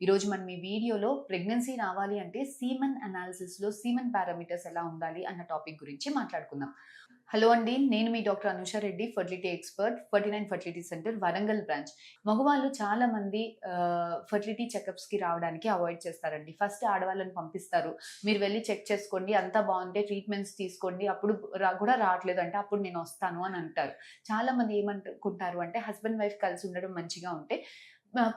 ఈరోజు మనం ఈ వీడియోలో ప్రెగ్నెన్సీ రావాలి అంటే సీమన్ అనాలిసిస్‌లో సీమన్ పారామీటర్స్ ఎలా ఉండాలి అన్న టాపిక్ గురించి మాట్లాడుకుందాం. హలో అండి. నేను మీ doctor Anusha Reddy, fertility expert, 49 fertility centre Warangal branch. మగవాళ్ళు చాలామంది ఫెర్టిలిటీ చెకప్స్‌కి రావడానికి అవాయిడ్ చేస్తారండి. ఫస్ట్ ఆడవాళ్ళని పంపిస్తారు. మీరు వెళ్లి చెక్ చేసుకోండి. అంతా బావుంటే ట్రీట్మెంట్స్ తీసుకోండి. అప్పుడు కూడా రావట్లేదంటే అప్పుడు నేనొస్తాను అని అంటారు. చాలామంది ఏమనుకుంటారు అంటే హస్బెండ్, వైఫ్ కలిసి ఉండడం మంచిగా ఉంటే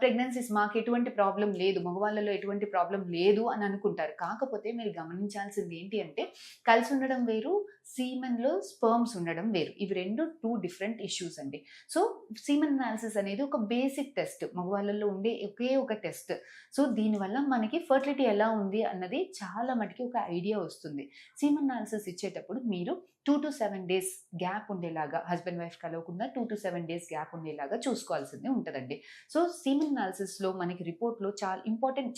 ప్రెగ్నెన్సీస్ మాకెటువంటి ప్రాబ్లమ్ లేదు. మగవాళ్ళలో ఎటువంటి ప్రాబ్లమ్ లేదు అని అనుకుంటారు. కాకపోతే మీరు గమనించాల్సింది ఏంటి అంటే కలిసి ఉండడం వేరు, సీమెన్‌లో స్పెర్మ్స్ ఉండడం వేరు. ఇవి 2 డిఫరెంట్ ఇష్యూస్ అండి. సో, సీమెన్ అనాలిసిస్ అనేది ఒక బేసిక్ టెస్ట్. మగవాళ్ళలో ఉండే ఒకే ఒక టెస్ట్. సో, దీనివల్ల మనకి ఫెర్టిలిటీ ఎలా ఉంది అన్నది చాలా మటికి ఒక ఐడియా వస్తుంది. సీమెన్ అనాలిసిస్ ఇచ్చేటప్పుడు మీరు 2-7 డేస్ గ్యాప్ ఉండేలాగా హస్బెండ్, వైఫ్ కలవకుండా 2-7 డేస్ గ్యాప్ ఉండేలాగా చూసుకోవాల్సింది ఉంటదండి. సో, సీమెన్ అనాలిసిస్‌లో మనకి రిపోర్ట్‌లో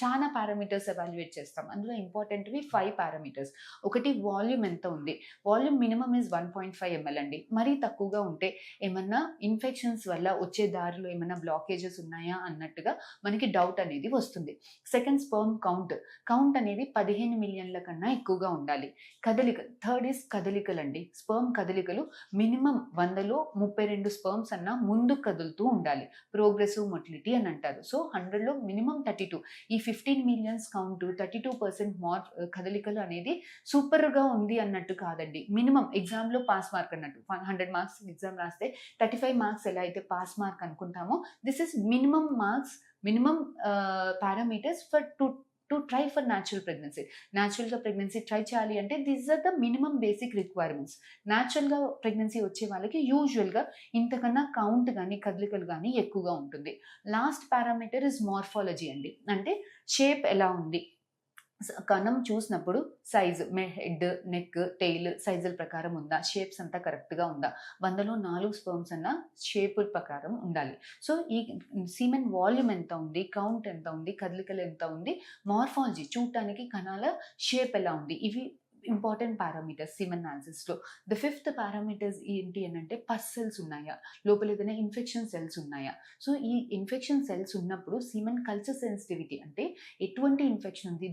చాలా పారామీటర్స్ ఎవాల్యుయేట్ చేస్తాం. అందులో ఇంపార్టెంట్‌వి 5 పారామీటర్స్. ఒకటి వాల్యూమ్ ఎంత ఉంది? వాల్యూమ్ మినిమమ్ ఈస్ 1.5 ఎంఎల్ అండి. మరీ తక్కువగా ఉంటే ఏమన్నా ఇన్ఫెక్షన్స్ వల్ల వచ్చే దారిలో ఏమన్నా బ్లాకేజెస్ ఉన్నాయా అన్నట్టుగా మనకి డౌట్ అనేది వస్తుంది. Second sperm count. కౌంట్ అనేది 15 మిలియన్ల కన్నా ఎక్కువగా ఉండాలి. థర్డ్ ఈస్ కదలికలండి. స్పెర్మ్ కదలికలు మినిమమ్ 100లో 32 స్పెర్మ్స్ అన్నా ముందుకు కదులుతూ ఉండాలి. ప్రోగ్రెసివ్ మొటిలిటీ అని అంటారు. సో, 100లో మినిమమ్ 32. ఈ 15 మిలియన్స్ కౌంట్ 32% కదలికలు అనేది సూపర్‌గా ఉంది అన్నట్టు కాదండి. మినిమమ్ ఎగ్జామ్‌లో పాస్ మార్క్ అన్నట్టు. 100 మార్క్స్ ఎగ్జామ్ రాస్తే 35 మార్క్స్ ఎలా అయితే పాస్ మార్క్ అనుకుంటామో, this is minimum marks, minimum parameters to try for natural pregnancy. న్యాచురల్‌గా ప్రెగ్నెన్సీ ట్రై చేయాలి అంటే these are the minimum basic requirements. న్యాచురల్‌గా ప్రెగ్నెన్సీ వచ్చే వాళ్ళకి యూజువల్‌గా ఇంతకన్నా కౌంట్ గాని, కదలికలు గాని ఎక్కువగా ఉంటుంది. లాస్ట్ పారామీటర్ ఇస్ మార్ఫాలజీ అండి. అంటే షేప్ ఎలా ఉంది? కణం చూసినప్పుడు సైజ్ హెడ్, నెక్, టెయిల్ సైజుల ప్రకారం ఉందా? షేప్స్ అంతా కరెక్ట్‌గా ఉందా? 100లో 4 స్పెర్మ్స్ అన్నా షేపుల ప్రకారం ఉండాలి. సో, ఈ సీమెన్ వాల్యూమ్ ఎంత ఉంది? కౌంట్ ఎంత ఉంది? కదలికలు ఎంత ఉంది? మార్ఫాలజీ చూడటానికి కణాల షేప్ ఎలా ఉంది? ఇవి ఇంపార్టెంట్ పారామీటర్స్ సీమెన్ అనాలిసిస్‌లో. ద ఫిఫ్త్ పారామీటర్స్ ఏంటి అనంటే పస్ సెల్స్ ఉన్నాయా? లోపల ఏదైనా ఇన్ఫెక్షన్ సెల్స్ ఉన్నాయా? సో, ఈ ఇన్ఫెక్షన్ సెల్స్ ఉన్నప్పుడు సీమెన్ కల్చర్ సెన్సిటివిటీ అంటే ఎటువంటి ఇన్ఫెక్షన్ ఉంది?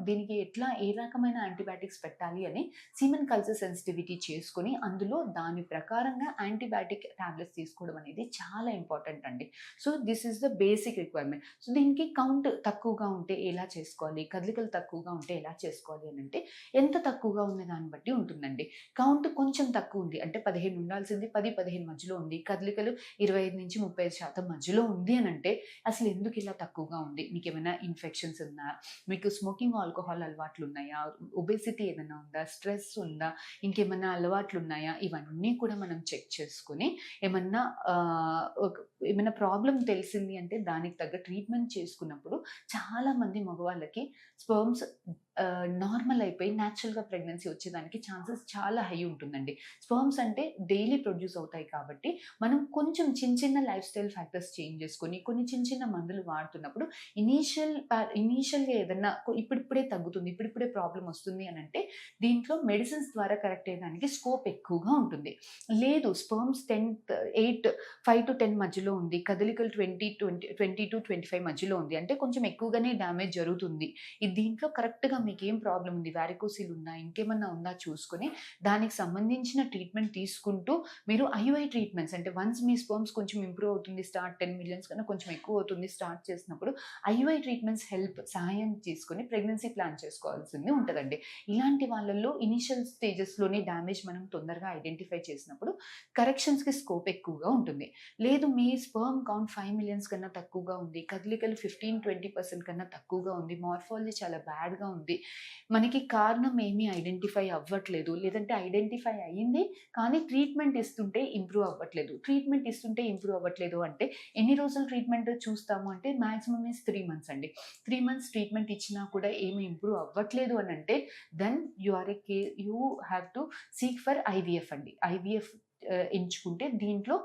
దీనికి ఏ రకమైన యాంటీబయాటిక్స్ పెట్టాలి అని సీమెన్ కల్చర్ సెన్సిటివిటీ చేసుకొని అందులో దాని ప్రకారంగా యాంటీబయాటిక్ టాబ్లెట్స్ తీసుకోవడం అనేది చాలా ఇంపార్టెంట్ అండి. So, this is the basic requirement. So, దీనికి కౌంట్ తక్కువగా ఉంటే ఎలా చేసుకోవాలి? కదలికలు తక్కువగా ఉంటే ఎలా చేసుకోవాలి అనంటే ఎంత తక్కువగా ఉన్న దాన్ని బట్టి ఉంటుందండి. కౌంట్ కొంచెం తక్కువ ఉంది అంటే 15 ఉండాల్సింది 10, 15 మధ్యలో ఉంది. కదలికలు 25-35% మధ్యలో ఉంది అనంటే అసలు ఎందుకు ఇలా తక్కువగా ఉంది? మీకేమైనా ఇన్ఫెక్షన్స్ ఉందా? మీకు స్మోకింగ్, ఆల్కహాల్ అలవాట్లున్నాయా? ఒబెసిటీ ఏదైనా ఉందా? స్ట్రెస్ ఉందా? ఇంకేమన్నా అలవాట్లున్నాయా? ఇవన్నీ కూడా మనం చెక్ చేసుకొని ఏమన్నా ఒక ఏమైనా ప్రాబ్లమ్ తెలిసింది అంటే దానికి తగ్గ ట్రీట్మెంట్ చేసుకున్నప్పుడు చాలామంది మగవాళ్ళకి స్పెర్మ్స్ నార్మల్ అయిపోయి న్యాచురల్‌గా ప్రెగ్నెన్సీ వచ్చేదానికి ఛాన్సెస్ చాలా హై ఉంటుందండి. స్పెర్మ్స్ అంటే డైలీ ప్రొడ్యూస్ అవుతాయి కాబట్టి మనం కొంచెం చిన్న లైఫ్ స్టైల్ ఫ్యాక్టర్స్ చేంజ్ చేసుకొని కొన్ని చిన్న మందులు వాడుతున్నప్పుడు ఇనీషియల్‌గా ఏదన్నా ఇప్పుడిప్పుడే తగ్గుతుంది. ఇప్పుడిప్పుడే ప్రాబ్లమ్ వస్తుంది అనంటే దీంట్లో మెడిసిన్స్ ద్వారా కరెక్ట్ అయ్యడానికి స్కోప్ ఎక్కువగా ఉంటుంది. లేదు స్పెర్మ్స్ 5-10 మధ్యలో ఉంది. కదలికలు 20-25 మధ్యలో ఉంది. అంటే కొంచెం ఎక్కువగానే డ్యామేజ్ జరుగుతుంది. దీంట్లో కరెక్ట్‌గా మీకేం ప్రాబ్లమ్ ఉంది? వారికోసిల్ ఉందా? ఇంకేమన్నా ఉందా? చూసుకొని దానికి సంబంధించిన ట్రీట్మెంట్ తీసుకుంటూ మీరు ఐయుఐ ట్రీట్మెంట్స్ అంటే వన్స్ మీ స్పెర్మ్స్ కొంచెం ఇంప్రూవ్ అవుతుంది. 10 మిలియన్స్ కన్నా కొంచెం ఎక్కువ అవుతుంది స్టార్ట్ చేసినప్పుడు ఐయుఐ ట్రీట్మెంట్స్ సహాయం తీసుకొని ప్రెగ్నెన్సీ ప్లాన్ చేసుకోవాల్సింది ఉంటదండి. ఇలాంటి వాళ్ళల్లో ఇనీషియల్ స్టేజెస్‌లోనే డ్యామేజ్ మనం తొందరగా ఐడెంటిఫై చేసినప్పుడు కరెక్షన్స్‌కి స్కోప్ ఎక్కువగా ఉంటుంది. లేదు మీ స్పెర్మ్ కౌంట్ 5 మిలియన్స్ కన్నా తక్కువగా ఉంది. కదలికలు 15-20% కన్నా తక్కువగా ఉంది. మార్ఫాలజీ చాలా బ్యాడ్‌గా ఉంది. మనకి కారణం ఏమీ ఐడెంటిఫై అవ్వట్లేదు. లేదంటే ఐడెంటిఫై అయింది. కానీ ట్రీట్మెంట్ ఇస్తుంటే ఇంప్రూవ్ అవ్వట్లేదు. ట్రీట్మెంట్ ఇస్తుంటే ఇంప్రూవ్ అవ్వట్లేదు అంటే ఎన్ని రోజులు ట్రీట్మెంట్ చూస్తాము అంటే మాక్సిమం ఈస్ 3 మంత్స్ అండి. 3 మంత్స్ ట్రీట్మెంట్ ఇచ్చినా కూడా ఏమి ఇంప్రూవ్ అవ్వట్లేదు అనంటే then you have to seek for IVF అండి. ఐవీఎఫ్ ఎంచుకుంటే దీంట్లో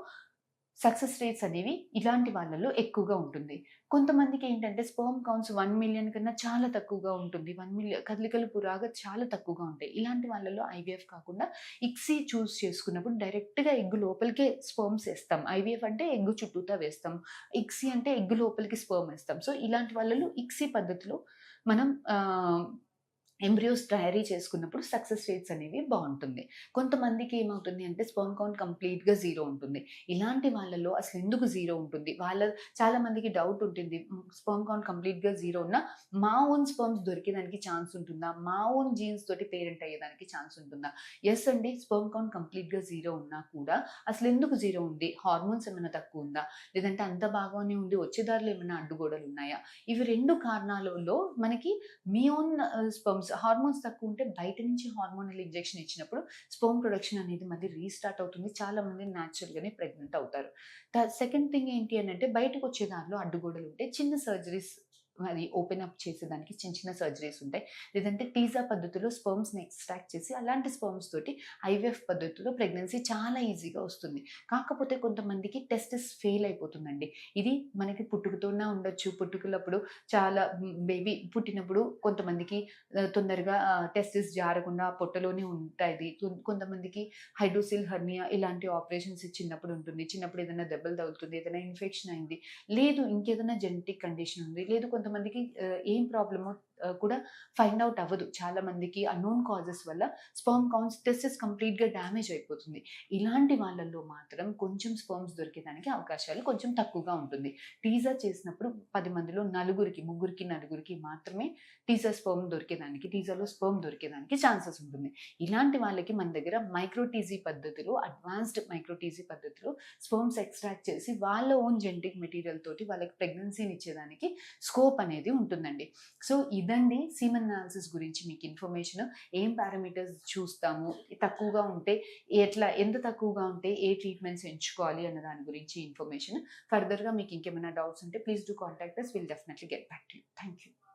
సక్సెస్ రేట్స్ అనేవి ఇలాంటి వాళ్ళలో ఎక్కువగా ఉంటుంది. కొంతమందికి ఏంటంటే స్పెర్మ్ కౌంట్స్ 1,000,000 కన్నా చాలా తక్కువగా ఉంటుంది. 1,000,000 కదలికలు పురాగా చాలా తక్కువగా ఉంటాయి. ఇలాంటి వాళ్ళలో ఐవీఎఫ్ కాకుండా ఇక్సీ చూజ్ చేసుకున్నప్పుడు డైరెక్ట్‌గా ఎగ్ లోపలికే స్పెర్మ్స్ ఏస్తాం. ఐవీఎఫ్ అంటే ఎగ్ చుట్టూతా వేస్తాం. ఇక్సీ అంటే ఎగ్ లోపలికి స్పెర్మ్ ఏస్తాం. సో, ఇలాంటి వాళ్ళలో ఇక్సీ పద్ధతిలో మనం ఎంబ్రియోస్ తయారీ చేసుకున్నప్పుడు సక్సెస్ రేట్స్ అనేవి బావుంటుంది. కొంతమందికి ఏమవుతుంది అంటే స్పెర్మ్ కౌంట్ కంప్లీట్‌గా జీరో ఉంటుంది. ఇలాంటి వాళ్ళలో అసలెందుకు జీరో ఉంటుంది? చాలా మందికి డౌట్ ఉంటుంది. స్పెర్మ్ కౌంట్ కంప్లీట్‌గా జీరో ఉన్నా మా ఓన్ స్పెర్మ్స్ దొరికేదానికి ఛాన్స్ ఉంటుందా? మా ఓన్ జీన్స్ తోటి పేరెంట్ అయ్యేదానికి ఛాన్స్ ఉంటుందా? యెస్ అండి. స్పెర్మ్ కౌంట్ కంప్లీట్‌గా జీరో ఉన్నా కూడా అసలెందుకు జీరో ఉంది? హార్మోన్స్ ఏమైనా తక్కువుందా? లేదంటే అంతా బాగానే ఉంది వచ్చే దారిలో ఏమైనా అడ్డుగోడలున్నాయా? ఇవి 2 కారణాలలో మనకి మీ ఓన్ స్పెర్మ్స్ హార్మోన్స్ తక్కువుంటే బయట నుంచి హార్మోనల్ ఇంజెక్షన్ ఇచ్చినప్పుడు స్పెర్మ్ ప్రొడక్షన్ అనేది మళ్ళీ రీస్టార్ట్ అవుతుంది. చాలా మంది న్యాచురల్‌గానే ప్రెగ్నెంట్ అవుతారు. సెకండ్ థింగ్ ఏంటి అనంటే బయటకొచ్చే దారిలో అడ్డుగోడలుంటే చిన్న సర్జరీస్ అది ఓపెన్ అప్ చేసేదానికి చిన్న చిన్న సర్జరీస్ ఉంటాయి. లేదంటే టీజా పద్ధతిలో స్పెర్మ్స్‌ని ఎక్స్ట్రాక్ట్ చేసి అలాంటి స్పెర్మ్స్ తోటి ఐవీఎఫ్ పద్ధతిలో ప్రెగ్నెన్సీ చాలా ఈజీగా వస్తుంది. కాకపోతే కొంతమందికి టెస్టిస్ ఫెయిల్ అయిపోతుందండి. ఇది మనకి పుట్టుకతోనే ఉండొచ్చు. పుట్టుకలప్పుడు చాలా బేబీ పుట్టినప్పుడు కొంతమందికి తొందరగా టెస్టిస్ జారకుండా పొట్టలోనే ఉంటాది. కొంతమందికి హైడ్రోసిల్ హెర్నియా ఇలాంటి ఆపరేషన్స్ చిన్నప్పుడు ఉంటుంది. చిన్నప్పుడు ఏదైనా దెబ్బలు తగులుతుంది. ఏదైనా ఇన్ఫెక్షన్ అయింది. లేదు ఇంకేదైనా జెనెటిక్ కండిషన్ ఉంది. లేదు కొంతమందికి ఏం ప్రాబ్లమో కూడా ఫైండ్ ఔట్ అవ్వదు. చాలా మందికి అన్నోన్ కాజెస్ వల్ల స్పెర్మ్ కౌంట్స్ టెస్టిస్ కంప్లీట్‌గా డ్యామేజ్ అయిపోతుంది. ఇలాంటి వాళ్ళల్లో మాత్రం కొంచెం స్పెర్మ్స్ దొరికేదానికి అవకాశాలు కొంచెం తక్కువగా ఉంటుంది. టీజా చేసినప్పుడు 10 మందిలో నలుగురికి మాత్రమే టీజాలో స్పెర్మ్ దొరికేదానికి ఛాన్సెస్ ఉంటుంది. ఇలాంటి వాళ్ళకి మన దగ్గర మైక్రోటీజీ పద్ధతిలో అడ్వాన్స్డ్ మైక్రోటీజీ పద్ధతిలో స్పెర్మ్స్ ఎక్స్ట్రాక్ట్ చేసి వాళ్ళ ఓన్ జెనెటిక్ మెటీరియల్ తోటి వాళ్ళకి ప్రెగ్నెన్సీని ఇచ్చేదానికి స్కోప్ అనేది ఉంటుందండి. సో, ఇదండి సీమన్ అనాలిసిస్ గురించి మీకు ఇన్ఫర్మేషన్. ఏం పారామీటర్స్ చూస్తాము, తక్కువగా ఉంటే ఎంత తక్కువగా ఉంటే ఏ ట్రీట్మెంట్స్ ఎంచుకోవాలి అన్న దాని గురించి ఇన్ఫర్మేషన్. ఫర్దర్‌గా మీకు ఇంకేమైనా డౌట్స్ ఉంటే please do contact us. Will definitely get back to you. Thank you.